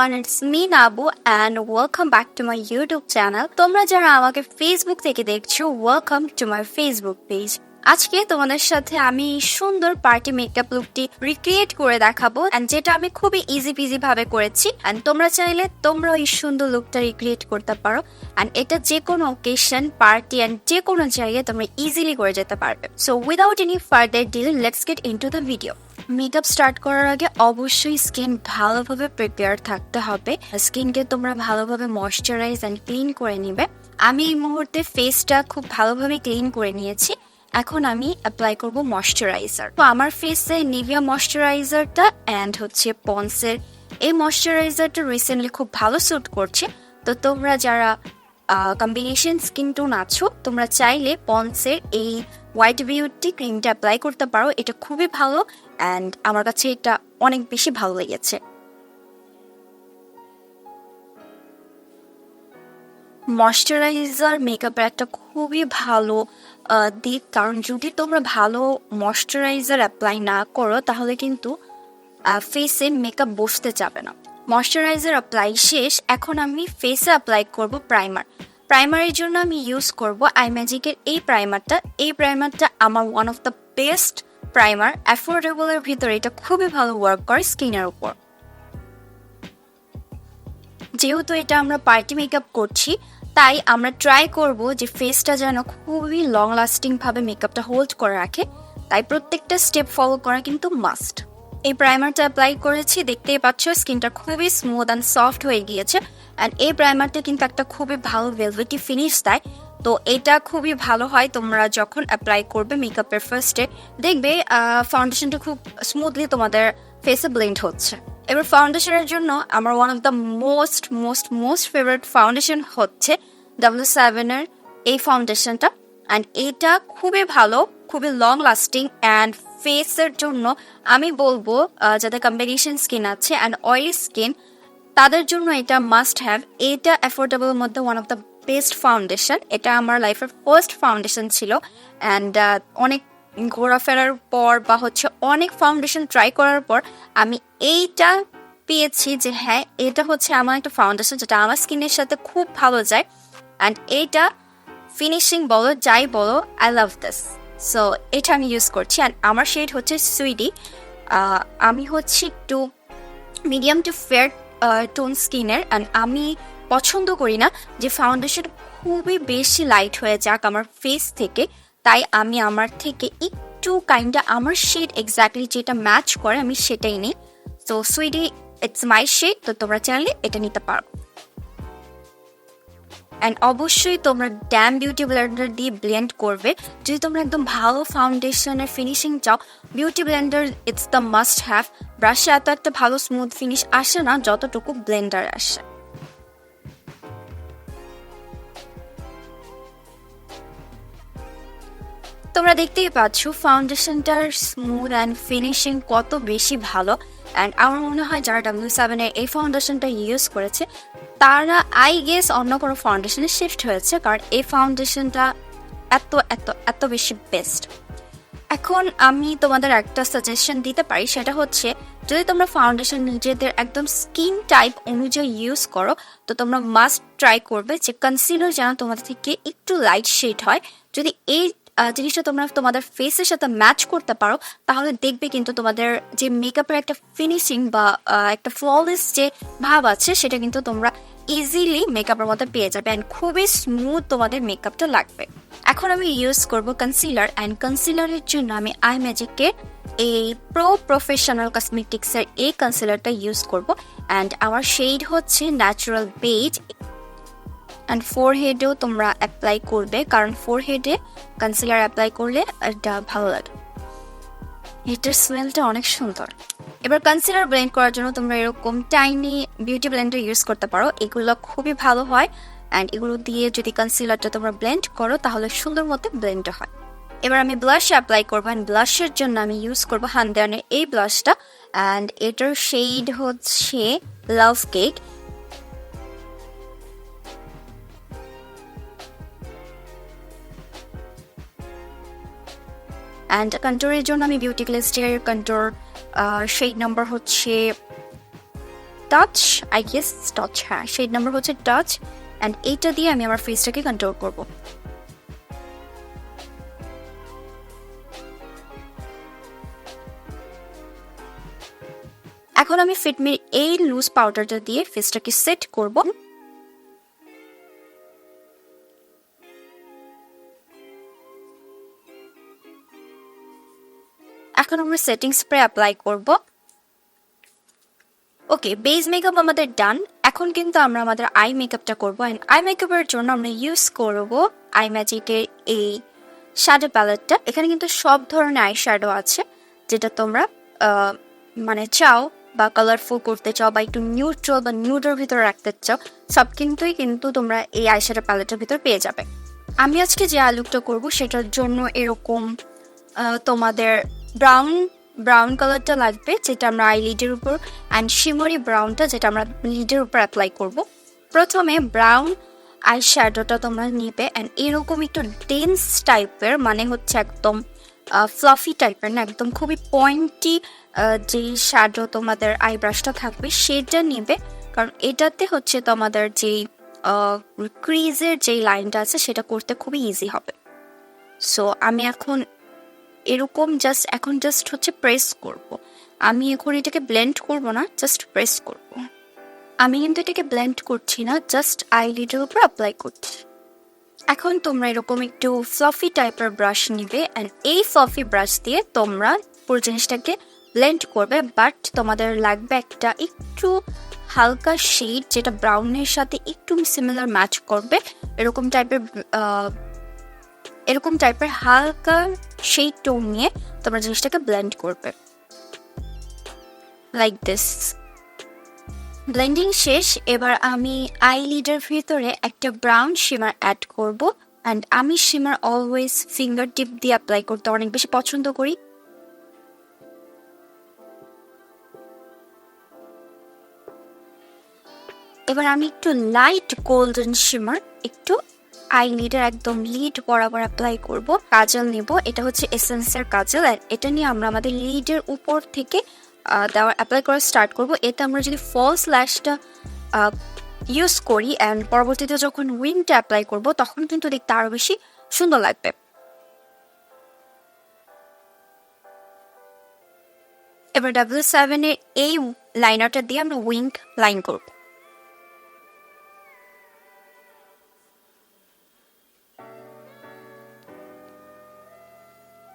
everyone, it's me Nabu and welcome back to my YouTube channel. তোমরা যারা আমাকে Facebook থেকে দেখছো, welcome to my Facebook page. আজকে তোমাদের সাথে আমি সুন্দর পার্টি মেকআপ লুকটি রিক্রিয়েট করে দেখাবো and যেটা আমি খুবই ইজি পিজি ভাবে করেছি and তোমরা চাইলে তোমরা এই সুন্দর লুকটা রিক্রিয়েট করতে পারো and এটা যে কোনো অকেশন পার্টি and যে কোনো জায়গায় তোমরা ইজিলি করে যেতে পারবে. So without any further delay, let's get into the video. Makeup start করার আগে অবশ্যই স্কিন ভালোভাবে প্রিপেয়ার থাকতে হবে. স্কিনকে তোমরা ভালোভাবে ময়শ্চারাইজ এন্ড ক্লিন করে নিবে. আমি এই মুহূর্তে ফেসটা খুব ভালোভাবে ক্লিন করে নিয়েছি. এখন আমি অ্যাপ্লাই করব ময়শ্চারাইজার. তো আমার ফেসে নিভিয়া ময়শ্চারাইজারটা এন্ড হচ্ছে পন্সের এই ময়শ্চারাইজারটা রিসেন্টলি খুব ভালো স্যুট করছে. তো তোমরা যারা কম্বিনেশন স্কিন টোন আছো তোমরা চাইলে পন্সের এই হোয়াইট বিউটি ক্রিমটা অ্যাপ্লাই করতে পারো. এটা খুবই ভালো অ্যান্ড আমার কাছে এটা অনেক বেশি ভালো লেগেছে. ময়শ্চারাইজার মেকআপের একটা খুবই ভালো দিক, কারণ যদি তোমরা ভালো ময়শ্চারাইজার অ্যাপ্লাই না করো তাহলে কিন্তু ফেসে মেকআপ বসতে যাবে না. ময়শ্চারাইজার অ্যাপ্লাই শেষ. এখন আমি ফেসে অ্যাপ্লাই করব প্রাইমারের জন্য আমি ইউজ করব আইম্যাজিকের এই প্রাইমারটা আমার one of the best primer. অ্যাফোর্ডেবলের ভিতরে এটা খুবই ভালো ওয়ার্ক করে স্কিনের উপর. যেহেতু এটা আমরা পার্টি মেকআপ করছি তাই আমরা ট্রাই করব যে ফেসটা যেন খুবই লং লাস্টিং ভাবে মেকআপটা হোল্ড করে রাখে, তাই প্রত্যেকটা স্টেপ ফলো করা কিন্তু মাস্ট. এই প্রাইমারটা অ্যাপ্লাই করেছি, দেখতেই পাচ্ছ স্কিনটা খুবই স্মুথ অ্যান্ড সফট হয়ে গিয়েছে অ্যান্ড এই প্রাইমারটা কিন্তু একটা খুবই ভালো ভেলভেটি ফিনিশ দেয়. তো এটা খুবই ভালো হয় তোমরা যখন অ্যাপ্লাই করবে মেকআপের ফার্স্টে, দেখবে ফাউন্ডেশনটা খুব স্মুথলি তোমাদের ফেসে ব্লেন্ড হচ্ছে. এবার ফাউন্ডেশনের জন্য আমার one of the most favourite foundation হচ্ছে W7 এর এই ফাউন্ডেশনটা অ্যান্ড এটা খুবই ভালো, খুবই লং লাস্টিং অ্যান্ড ফেসের জন্য আমি বলবো যাদের কম্বিনেশন স্কিন আছে অ্যান্ড অয়েলি স্কিন তাদের জন্য এটা মাস্ট হ্যাভ. এটা অ্যাফোর্ডেবলের মধ্যে one of the best foundation. এটা আমার লাইফের ফার্স্ট ফাউন্ডেশন ছিল অ্যান্ড অনেক ঘোরাফেরার পর বা হচ্ছে অনেক ফাউন্ডেশন ট্রাই করার পর আমি এইটা পেয়েছি যে হ্যাঁ এটা হচ্ছে আমার একটা ফাউন্ডেশন যেটা আমার স্কিনের সাথে খুব ভালো যায় অ্যান্ড এইটা ফিনিশিং বলো যাই বলো আই লাভ দিস. সো এটা আমি ইউজ করছি অ্যান্ড আমার শেড হচ্ছে সুইডি. আমি হচ্ছে একটু মিডিয়াম টু ফেয়ার টোন স্কিনের অ্যান্ড আমি পছন্দ করি না যে ফাউন্ডেশন খুবই বেশি লাইট হয়ে যাক আমার ফেস থেকে, তাই আমি আমার থেকে একটু কাইন্ডা আমার শেড এক্স্যাক্টলি যেটা ম্যাচ করে আমি সেটাই নিই. তো সুইডি ইটস মাই শেড, তো তোমরা চাইলে এটা নিতে পারো. অ্যান্ড অবশ্যই তোমরা ড্যাম বিউটি ব্লেন্ডার দিয়ে ব্লেন্ড করবে. যদি তোমরা একদম ভালো ফাউন্ডেশনের ফিনিশিং চাও, beauty blender it's the must have. ব্রাশে এত একটা ভালো স্মুথ ফিনিশ আসে না যতটুকু ব্লেন্ডার আসে. তোমরা দেখতেই পাচ্ছ ফাউন্ডেশনটার স্মুথ অ্যান্ড ফিনিশিং কত বেশি ভালো অ্যান্ড আমার মনে হয় যারা W7 এর এই ফাউন্ডেশনটা ইউজ করেছে তারা আই গেস অন্য কোনো ফাউন্ডেশনে শিফট হয়েছে, কারণ এই ফাউন্ডেশনটা এত এত এত বেশি বেস্ট. এখন আমি তোমাদের একটা সাজেশন দিতে পারি, সেটা হচ্ছে যদি তোমরা ফাউন্ডেশন নিজেদের একদম স্কিন টাইপ অনুযায়ী ইউজ করো তো তোমরা মাস্ট ট্রাই করবে যে কনসিলার যেন তোমাদের থেকে একটু লাইট শেড হয়. যদি এই জিনিসটা তোমরা তোমাদের ফেসের সাথে ম্যাচ করতে পারো তাহলে দেখবে কিন্তু তোমাদের যে মেকআপের একটা ফিনিশিং বা একটা ফ্ললেস যে ভাব আছে সেটা কিন্তু তোমরা ইজিলি মেকআপের মধ্যে পেয়ে যাবে অ্যান্ড খুবই স্মুথ তোমাদের মেকআপটা লাগবে. এখন আমি ইউজ করব কনসিলার অ্যান্ড কনসিলারের জন্য আমি আইম্যাজিকের এই প্রফেশনাল কসমেটিক্সের এই কনসিলারটা ইউজ করব অ্যান্ড আমার শেড হচ্ছে ন্যাচারাল বেজ. অ্যান্ড ফোরহেডেও তোমরা অ্যাপ্লাই করবে, কারণ ফোরহেডে কনসিলার অ্যাপ্লাই করলে এটা ভালো লাগে, এটার স্মেলটা অনেক সুন্দর. এবার কনসিলার ব্লেন্ড করার জন্য তোমরা এরকম টাইনি বিউটি ব্লেন্ডার ইউজ করতে পারো, এগুলো খুবই ভালো হয় অ্যান্ড এগুলো দিয়ে যদি কনসিলারটা তোমরা ব্লেন্ড করো তাহলে সুন্দর মতো ব্লেন্ড হয়. এবার আমি ব্লাশ অ্যাপ্লাই করবো অ্যান্ড ব্লাশের জন্য আমি ইউজ করবো হান্দানের এই ব্লাশটা অ্যান্ড এটার শেড হচ্ছে লাভ কেক. অ্যান্ড কন্ট্রোরের জন্য আমি বিউটি গ্লেস্টের কন্ট্রোর শেড নাম্বার হচ্ছে টাচ, আই গেস টাচ, হ্যাঁ শেড নাম্বার হচ্ছে টাচ। অ্যান্ড এইটা দিয়ে আমি আমার ফেসটাকে কন্ট্রোল করব। এখন আমি ফিটমির এই লুজ পাউডারটা দিয়ে ফেসটাকে সেট করব। এখন আমরা সেটিং স্প্রে অ্যাপ্লাই করব। ওকে, বেস মেকআপ আমাদের ডান। এখন কিন্তু আমরা আমাদের আই মেকআপটা করবো। অ্যান্ড আই মেকআপের জন্য আমরা ইউজ করব আই ম্যাজিকের এই শ্যাডো প্যালেটটা। এখানে কিন্তু সব ধরনের আই শ্যাডো আছে, যেটা তোমরা মানে চাও বা কালারফুল করতে চাও বা একটু নিউট্রাল বা নিউডের ভিতরে রাখতে চাও, সব কিন্তু তোমরা এই আই শ্যাডো প্যালেটের ভিতর পেয়ে যাবে। আমি আজকে যে আই লুকটা করবো সেটার জন্য এরকম তোমাদের ব্রাউন কালারটা লাগবে, যেটা আমরা আই লিডের উপর, অ্যান্ড শিমরি ব্রাউনটা যেটা আমরা লিডের উপর অ্যাপ্লাই করব। প্রথমে ব্রাউন আই শ্যাডোটা তোমরা নিবে, অ্যান্ড এরকম একটু ডেন্স টাইপের, মানে হচ্ছে একদম ফ্লাফি টাইপের না, একদম খুবই পয়েন্টি যে শ্যাডো তোমাদের আই ব্রাশটা থাকবে সেটা নিবে, কারণ এটাতে হচ্ছে তোমাদের যেই ক্রিজের যেই লাইনটা আছে সেটা করতে খুবই ইজি হবে। সো আমি এখন এরকম জাস্ট হচ্ছে প্রেস করব। আমি এখন এটাকে ব্লেন্ড করব না, জাস্ট প্রেস করব। আমি কিন্তু এটাকে ব্লেন্ড করছি না, জাস্ট আইলিডের উপর অ্যাপ্লাই করছি। এখন তোমরা এরকম একটু ফ্লাফি টাইপের ব্রাশ নিবে, অ্যান্ড এই ফ্লাফি ব্রাশ দিয়ে তোমরা পুরো জিনিসটাকে ব্লেন্ড করবে। বাট তোমাদের লাগবে একটা একটু হালকা শেড, যেটা ব্রাউনের সাথে একটু সিমিলার ম্যাচ করবে, এরকম টাইপের হালকা শেড টোন নিয়ে তোমরা জিনিসটাকে ব্লেন্ড করবে লাইক দিস। ব্লেন্ডিং শেষ। এবার আমি আইলিডের ভিতরে একটা ব্রাউন শিমার অ্যাড করব, অ্যান্ড আমি শিমার অলওয়েজ ফিঙ্গার টিপ দিয়ে অ্যাপ্লাই করতে অনেক বেশি পছন্দ করি। এবার আমি একটু লাইট গোল্ডেন শিমার একটু আইলিডের একদম লিড বরাবর অ্যাপ্লাই করব। কাজল নেব, এটা হচ্ছে এসেন্সের কাজল, আর এটা নিয়ে আমরা আমাদের লিডের উপর থেকে অ্যাপ্লাই করা স্টার্ট করব। এতে আমরা যদি ফলস ল্যাশটা ইউজ করি অ্যান্ড পরবর্তীতে যখন উইংটা অ্যাপ্লাই করব তখন কিন্তু দেখতে আরো বেশি সুন্দর লাগবে। এবার W7 এর এই লাইনারটা দিয়ে আমরা উইং লাইন করব।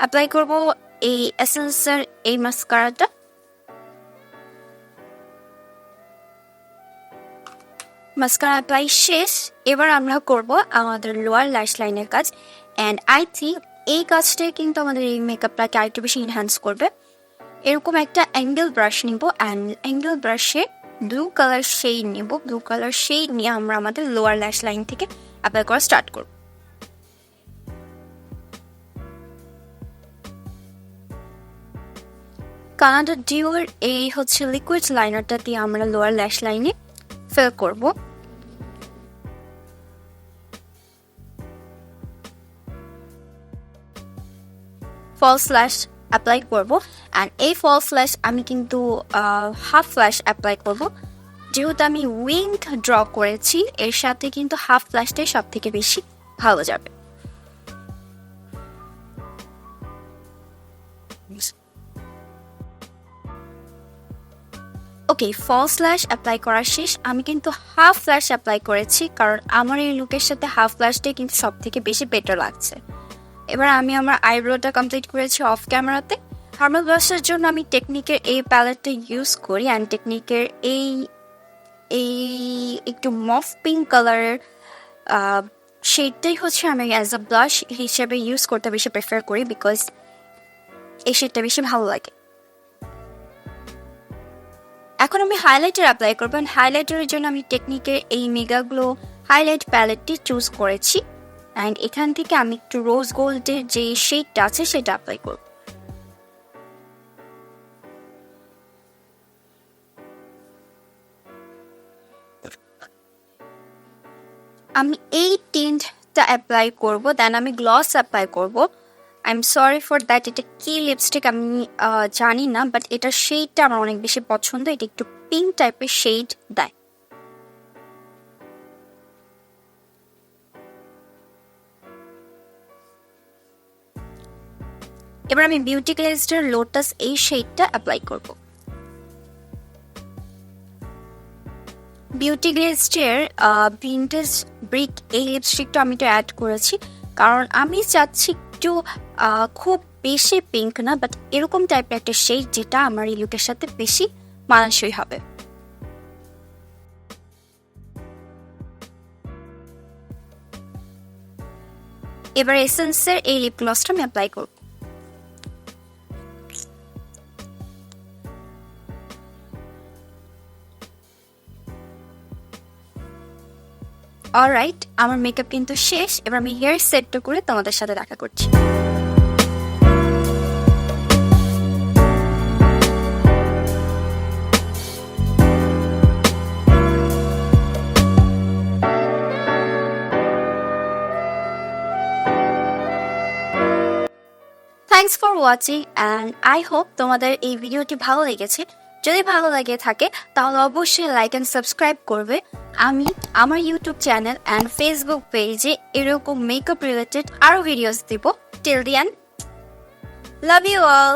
অ্যাপ্লাই করব এই এসেন্সের এই মাস্কারাটা। মাস্কারা অ্যাপ্লাই শেষ। এবার আমরা করব আমাদের লোয়ার ল্যাশ লাইনের কাজ, অ্যান্ড আই থিঙ্ক এই কাজটাই কিন্তু আমাদের এই মেকআপটাকে আরেকটু বেশি এনহ্যান্স করবে। এরকম একটা অ্যাঙ্গেল ব্রাশ নিব, অ্যান্ড অ্যাঙ্গেল ব্রাশে ব্লু কালার শেড নিব। ব্লু কালার শেড নিয়ে আমরা আমাদের লোয়ার ল্যাশ লাইন থেকে অ্যাপ্লাই করা স্টার্ট করব। কানাডা ডিওর এই হচ্ছে লিকুইড লাইনারটা দিয়ে আমরা লোয়ার ল্যাশ লাইনে ফিল করব। ফলস ল্যাশ অ্যাপ্লাই করব, অ্যান্ড এই ফলস ল্যাশ আমি কিন্তু হাফ ফ্ল্যাশ অ্যাপ্লাই করব। যেহেতু আমি উইং ড্র করেছি, এর সাথে কিন্তু হাফ ফ্ল্যাশটাই সব থেকে বেশি ভালো যাবে। ওকে, ফলস ল্যাশ অ্যাপ্লাই করা শেষ। আমি কিন্তু হাফ ফ্ল্যাশ অ্যাপ্লাই করেছি, কারণ আমার এই লুকের সাথে হাফ ফ্ল্যাশটাই কিন্তু সব থেকে বেশি বেটার লাগছে। এবার আমি আমার আইব্রোটা কমপ্লিট করেছি অফ ক্যামেরাতে। থার্মাল ব্লাশের জন্য আমি টেকনিকের এই প্যালেটটা ইউজ করি, অ্যান্ড টেকনিকের এই একটু মফ পিঙ্ক কালারের শেডটাই হচ্ছে আমি অ্যাজ আ ব্লাশ হিসেবে ইউজ করতে বেশি প্রেফার করি, বিকজ এই শেডটা বেশি ভালো লাগে। এখন আমি হাইলাইটার অ্যাপ্লাই করবো, হাইলাইটারের জন্য আমি টেকনিকের এই মেগা গ্লো হাইলাইট প্যালেটটি চুজ করেছি, অ্যান্ড এখান থেকে আমি একটু রোজ গোল্ডের যে শেডটা আছে সেটা অ্যাপ্লাই করব। আমি এই টিন্টটা অ্যাপ্লাই করব, দেন আমি গ্লস অ্যাপ্লাই করব। I am sorry for that, এটা কি লিপস্টিক আমি জানি না, বাট এটার শেডটা আমার অনেক বেশি পছন্দ। এটা একটু পিঙ্ক টাইপের শেড দেয়। এবার আমি বিউটি গ্লেজের লোটাস এই শেডটা অ্যাপ্লাই করব। বিউটি গ্লেজের ভিন্টেজ ব্রিক এই লিপস্টিকটা আমি একটু অ্যাড করেছি, কারণ আমি চাচ্ছি একটু খুব বেশি পিঙ্ক না, বাট এরকম টাইপের একটা শেড যেটা আমার এই লুকের সাথে বেশি মানানসই হবে। এবার এসেন্সের এই লিপ গ্লসটা আমি অ্যাপ্লাই করব। অলরাইট, আমার মেকআপ কিন্তু শেষ। এবার আমি হেয়ার সেটটা করে তোমাদের সাথে দেখা করছি। Thanks for watching and I hope তোমাদের এই ভিডিওটি ভালো লেগেছে। যদি ভালো লাগে থাকে তাহলে অবশ্যই লাইক অ্যান্ড সাবস্ক্রাইব করবে। আমি আমার ইউটিউব চ্যানেল অ্যান্ড ফেসবুক পেজে এরকম মেকআপ রিলেটেড আরও ভিডিওস দিব। Till the end, love you all.